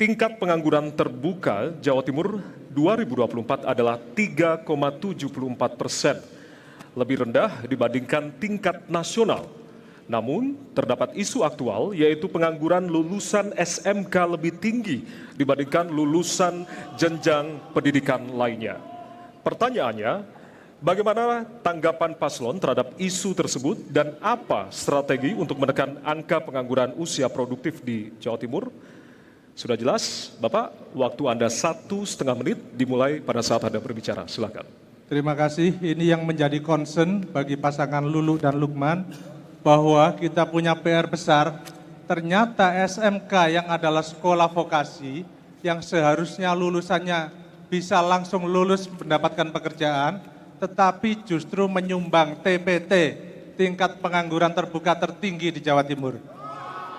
Tingkat pengangguran terbuka Jawa Timur 2024 adalah 3,74%, lebih rendah dibandingkan tingkat nasional. Namun, terdapat isu aktual yaitu pengangguran lulusan SMK lebih tinggi dibandingkan lulusan jenjang pendidikan lainnya. Pertanyaannya, bagaimana tanggapan paslon terhadap isu tersebut dan apa strategi untuk menekan angka pengangguran usia produktif di Jawa Timur? Sudah jelas, Bapak, waktu Anda 1,5 menit dimulai pada saat Anda berbicara. Silakan. Terima kasih. Ini yang menjadi concern bagi pasangan Lulu dan Lukman, bahwa kita punya PR besar. Ternyata SMK yang adalah sekolah vokasi, yang seharusnya lulusannya bisa langsung lulus mendapatkan pekerjaan, tetapi justru menyumbang TPT, tingkat pengangguran terbuka tertinggi di Jawa Timur.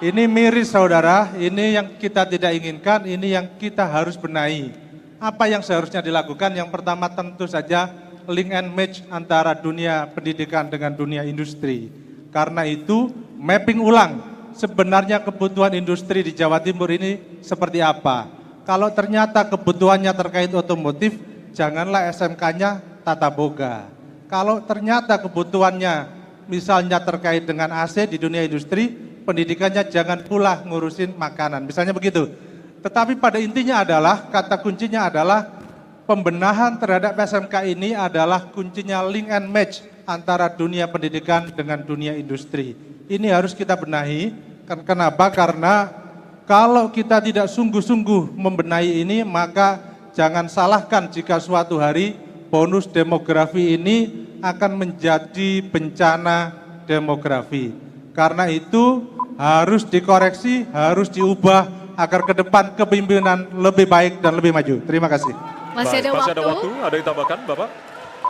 Ini miris saudara, ini yang kita tidak inginkan, ini yang kita harus benahi. Apa yang seharusnya dilakukan? Yang pertama tentu saja link and match antara dunia pendidikan dengan dunia industri. Karena itu mapping ulang sebenarnya kebutuhan industri di Jawa Timur ini seperti apa. Kalau ternyata kebutuhannya terkait otomotif, janganlah SMK-nya tata boga. Kalau ternyata kebutuhannya misalnya terkait dengan AC di dunia industri, pendidikannya jangan pula ngurusin makanan, misalnya begitu. Tetapi pada intinya adalah, kata kuncinya adalah pembenahan terhadap SMK ini adalah kuncinya link and match antara dunia pendidikan dengan dunia industri. Ini harus kita benahi. Kenapa? Karena kalau kita tidak sungguh-sungguh membenahi ini, maka jangan salahkan jika suatu hari bonus demografi ini akan menjadi bencana demografi. Karena itu harus dikoreksi, harus diubah agar ke depan kepemimpinan lebih baik dan lebih maju. Terima kasih. Masih ada waktu? Ada yang tambahkan, Bapak?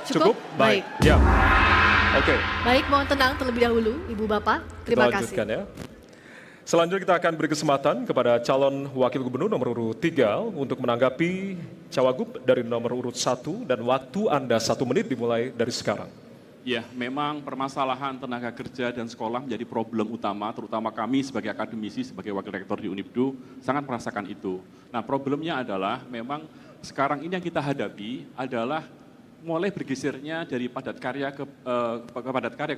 Cukup? Baik. Ya. Oke. Baik, mohon tenang terlebih dahulu, Ibu Bapak. Terima kasih. Ya. Selanjutnya kita akan beri kesempatan kepada calon wakil gubernur nomor urut 3 untuk menanggapi cawagup dari nomor urut 1 dan waktu Anda 1 menit dimulai dari sekarang. Ya, memang permasalahan tenaga kerja dan sekolah menjadi problem utama, terutama kami sebagai akademisi, sebagai wakil rektor di Unibdu, sangat merasakan itu. Nah, problemnya adalah memang sekarang ini yang kita hadapi adalah mulai bergesernya dari padat karya ke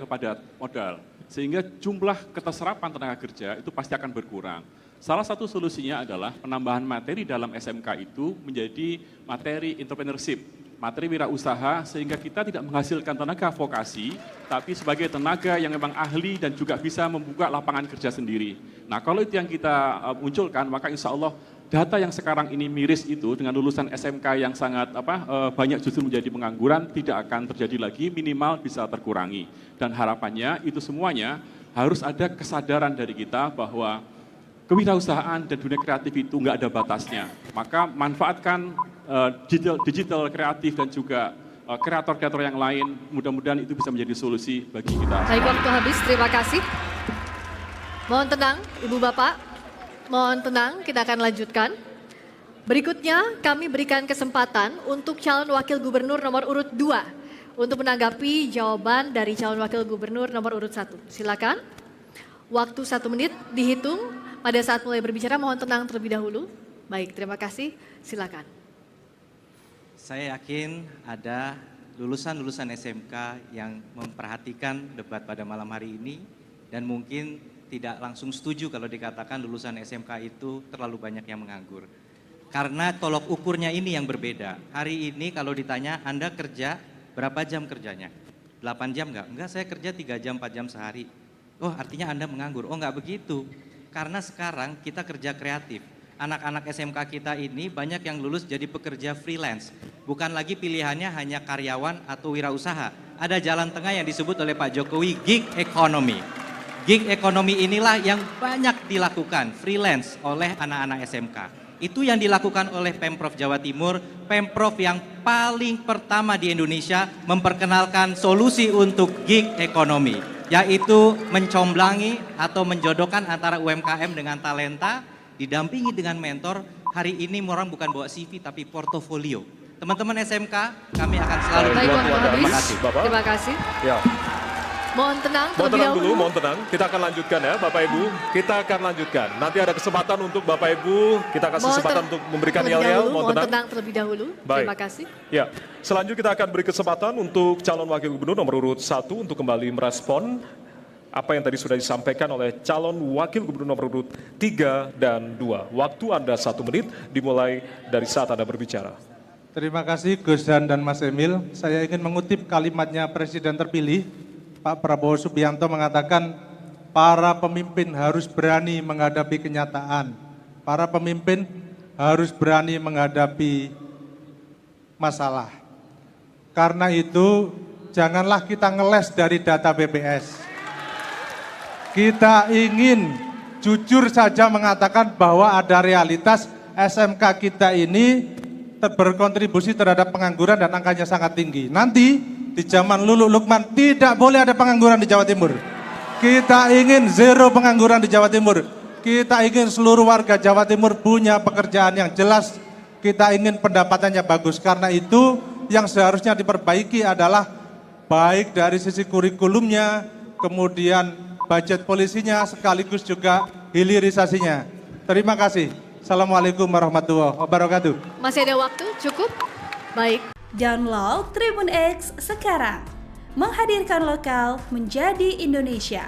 padat modal, sehingga jumlah keterserapan tenaga kerja itu pasti akan berkurang. Salah satu solusinya adalah penambahan materi dalam SMK itu menjadi materi entrepreneurship, materi wirausaha, sehingga kita tidak menghasilkan tenaga vokasi, tapi sebagai tenaga yang memang ahli dan juga bisa membuka lapangan kerja sendiri. Nah, kalau itu yang kita munculkan, maka insya Allah data yang sekarang ini miris itu dengan lulusan SMK yang sangat banyak justru menjadi pengangguran tidak akan terjadi lagi, minimal bisa terkurangi. Dan harapannya itu semuanya harus ada kesadaran dari kita bahwa kewirausahaan dan dunia kreatif itu nggak ada batasnya. Maka manfaatkan digital kreatif dan juga kreator-kreator yang lain, mudah-mudahan itu bisa menjadi solusi bagi kita. Baik, waktu habis, terima kasih. Mohon tenang, Ibu Bapak. Mohon tenang, kita akan lanjutkan. Berikutnya kami berikan kesempatan untuk calon wakil gubernur nomor urut 2 untuk menanggapi jawaban dari calon wakil gubernur nomor urut 1. Silakan. Waktu 1 menit dihitung pada saat mulai berbicara, mohon tenang terlebih dahulu. Baik, terima kasih. Silakan. Saya yakin ada lulusan-lulusan SMK yang memperhatikan debat pada malam hari ini dan mungkin tidak langsung setuju kalau dikatakan lulusan SMK itu terlalu banyak yang menganggur. Karena tolok ukurnya ini yang berbeda. Hari ini kalau ditanya Anda kerja berapa jam kerjanya? 8 jam enggak? Enggak, saya kerja 3 jam, 4 jam sehari. Oh, artinya Anda menganggur. Oh, enggak begitu. Karena sekarang kita kerja kreatif. Anak-anak SMK kita ini banyak yang lulus jadi pekerja freelance. Bukan lagi pilihannya hanya karyawan atau wirausaha. Ada jalan tengah yang disebut oleh Pak Jokowi gig economy. Gig economy inilah yang banyak dilakukan freelance oleh anak-anak SMK. Itu yang dilakukan oleh Pemprov Jawa Timur, Pemprov yang paling pertama di Indonesia memperkenalkan solusi untuk gig economy, yaitu mencomblangi atau menjodohkan antara UMKM dengan talenta, didampingi dengan mentor. Hari ini orang bukan bawa CV tapi portofolio. Teman-teman SMK, kami akan selalu Baik, mendukung. waktu habis. Terima kasih. Bapak. Terima kasih. Ya. Mohon tenang Mohon terlebih tenang dahulu. dulu, mohon tenang. Kita akan lanjutkan ya Bapak Ibu. Kita akan lanjutkan. Nanti ada kesempatan untuk Bapak Ibu. Kita kasih kesempatan untuk memberikan terlebih yel-yel. dahulu, Mohon tenang. terlebih dahulu. Baik. Terima kasih. Ya, selanjutnya kita akan beri kesempatan untuk calon wakil gubernur nomor urut 1 untuk kembali merespon apa yang tadi sudah disampaikan oleh calon wakil gubernur nomor urut 3 dan 2. Waktu Anda 1 menit dimulai dari saat Anda berbicara. Terima kasih Gus Dan dan Mas Emil. Saya ingin mengutip kalimatnya Presiden terpilih, Pak Prabowo Subianto mengatakan, para pemimpin harus berani menghadapi kenyataan. Para pemimpin harus berani menghadapi masalah. Karena itu, janganlah kita ngeles dari data BPS. Kita ingin jujur saja mengatakan bahwa ada realitas SMK kita ini berkontribusi terhadap pengangguran dan angkanya sangat tinggi. Nanti di zaman Lulu Lukman tidak boleh ada pengangguran di Jawa Timur. Kita ingin zero pengangguran di Jawa Timur. Kita ingin seluruh warga Jawa Timur punya pekerjaan yang jelas. Kita ingin pendapatannya bagus. Karena itu yang seharusnya diperbaiki adalah baik dari sisi kurikulumnya, kemudian budget polisinya, sekaligus juga hilirisasinya. Terima kasih. Assalamualaikum warahmatullahi wabarakatuh. Masih ada waktu? Cukup? Baik. Download Tribun X sekarang. Menghadirkan lokal menjadi Indonesia.